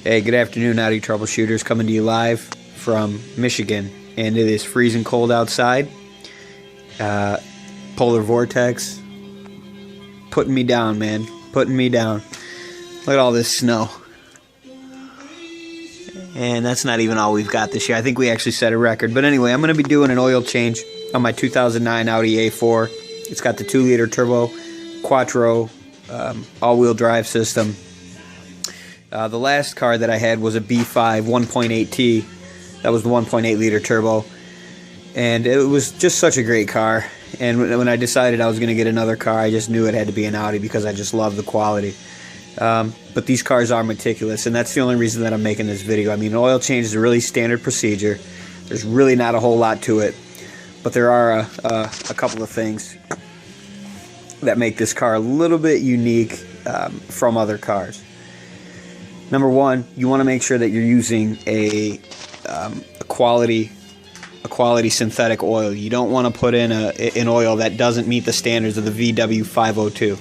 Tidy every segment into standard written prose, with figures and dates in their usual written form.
Hey, good afternoon, Audi troubleshooters, coming to you live from Michigan, and it is freezing cold outside. Polar vortex putting me down, man, putting me down. Look at all this snow. And that's not even all we've got this year. I think we actually set a record. But anyway, I'm going to be doing an oil change on my 2009 Audi A4. It's got the 2-liter turbo Quattro all-wheel drive system. The last car that I had was a B5 1.8T. That was the 1.8 liter turbo. And it was just such a great car. And when I decided I was going to get another car, I just knew it had to be an Audi because I just love the quality. But these cars are meticulous, and that's the only reason that I'm making this video. I mean, an oil change is a really standard procedure. There's really not a whole lot to it. But there are a couple of things that make this car a little bit unique from other cars. Number one, you want to make sure that you're using a quality synthetic oil. You don't want to put in an oil that doesn't meet the standards of the VW502.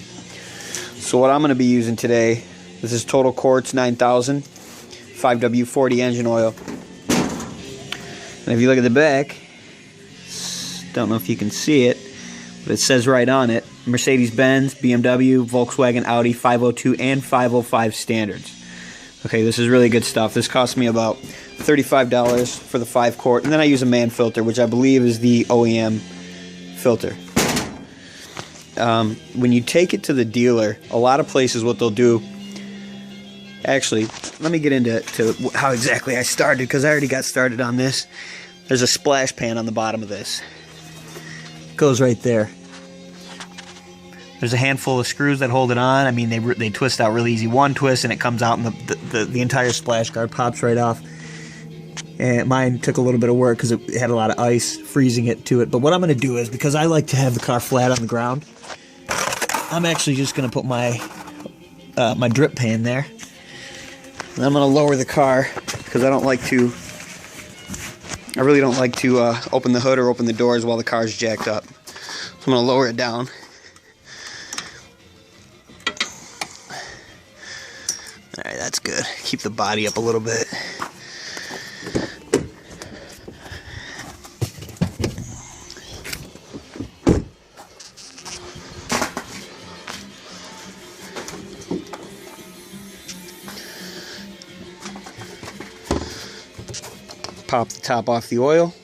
So what I'm going to be using today, this is Total Quartz 9000 5W40 engine oil. And if you look at the back, don't know if you can see it, but it says right on it, Mercedes-Benz, BMW, Volkswagen, Audi 502 and 505 standards. Okay, this is really good stuff. This cost me about $35 for the 5-quart, and then I use a man filter, which I believe is the OEM filter. When you take it to the dealer, a lot of places what they'll do, actually, let me get into how exactly I started, because I already got started on this. There's a splash pan on the bottom of this. It goes right there. There's a handful of screws that hold it on. I mean, they twist out really easy. One twist and it comes out, and the entire splash guard pops right off. And mine took a little bit of work because it had a lot of ice freezing it to it. But what I'm going to do is, because I like to have the car flat on the ground, I'm actually just going to put my my drip pan there. And I'm going to lower the car because I really don't like to open the hood or open the doors while the car's jacked up. So I'm going to lower it down. Alright, that's good. Keep the body up a little bit. Pop the top off the oil.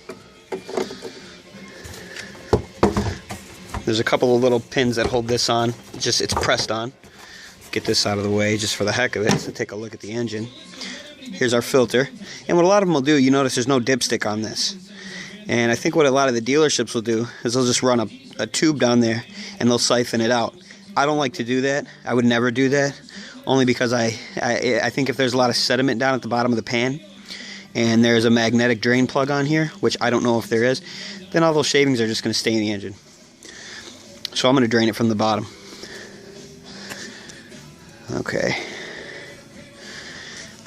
There's a couple of little pins that hold this on. It's pressed on. Get this out of the way just for the heck of it. So take a look at the engine. Here's our filter. And what a lot of them will do, you notice there's no dipstick on this. And I think what a lot of the dealerships will do is they'll just run a tube down there and they'll siphon it out. I don't like to do that. I would never do that. Only because I think if there's a lot of sediment down at the bottom of the pan and there's a magnetic drain plug on here, which I don't know if there is, then all those shavings are just going to stay in the engine. So I'm going to drain it from the bottom. Okay,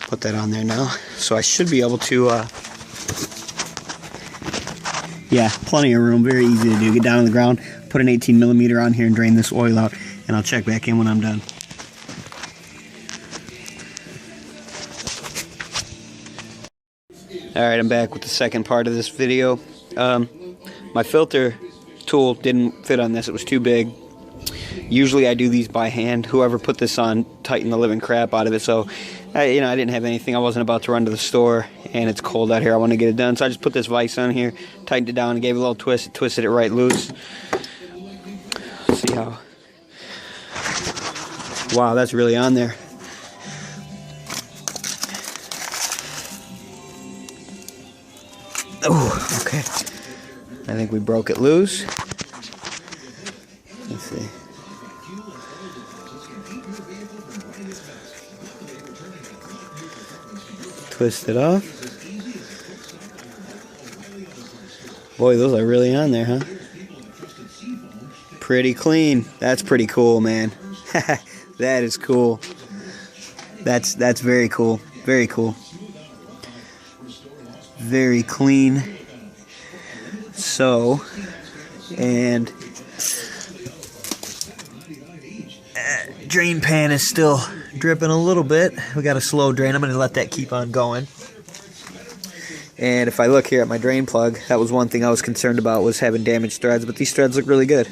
put that on there now. So I should be able to, yeah, plenty of room, very easy to do. Get down on the ground, put an 18mm on here and drain this oil out, and I'll check back in when I'm done. Alright, I'm back with the second part of this video. My filter tool didn't fit on this, it was too big. Usually I do these by hand. Whoever put this on tightened the living crap out of it. So, I didn't have anything. I wasn't about to run to the store, and it's cold out here. I want to get it done. So I just put this vise on here, tightened it down, and gave it a little twist. Twisted it right loose. See how? Wow, that's really on there. Oh, okay. I think we broke it loose. Let's see. Twist it off. Boy, those are really on there, huh? Pretty clean. That's pretty cool, man. That is cool. That's very cool. Very cool. Very clean. So, and drain pan is still dripping a little bit. We got a slow drain. I'm going to let that keep on going. And if I look here at my drain plug, that was one thing I was concerned about, was having damaged threads, but these threads look really good.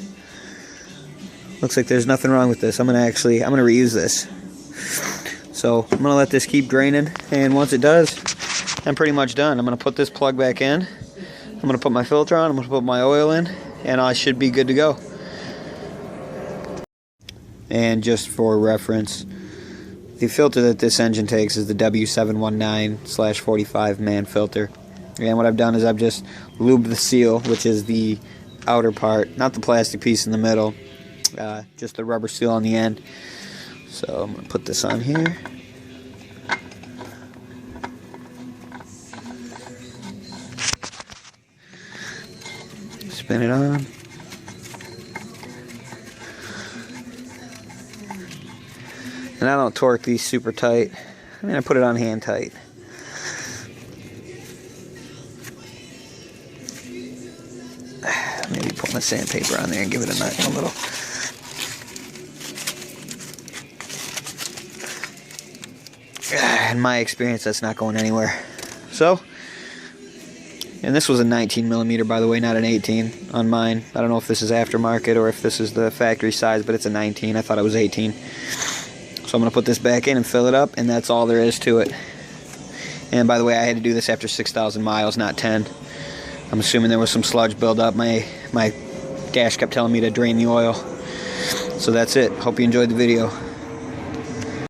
Looks like there's nothing wrong with this. I'm going to reuse this. So I'm going to let this keep draining, and once it does, I'm pretty much done. I'm going to put this plug back in. I'm going to put my filter on. I'm going to put my oil in, and I should be good to go. And just for reference, the filter that this engine takes is the W719/45 man filter. And what I've done is I've just lubed the seal, which is the outer part, not the plastic piece in the middle, just the rubber seal on the end. So I'm going to put this on here. Spin it on. And I don't torque these super tight. I mean, I put it on hand tight. Maybe put my sandpaper on there and give it a little. In my experience, that's not going anywhere. So, and this was a 19 millimeter, by the way, not an 18 on mine. I don't know if this is aftermarket or if this is the factory size, but it's a 19. I thought it was 18. So I'm going to put this back in and fill it up, and that's all there is to it. And by the way, I had to do this after 6,000 miles, not 10. I'm assuming there was some sludge buildup. My dash kept telling me to drain the oil. So that's it. Hope you enjoyed the video.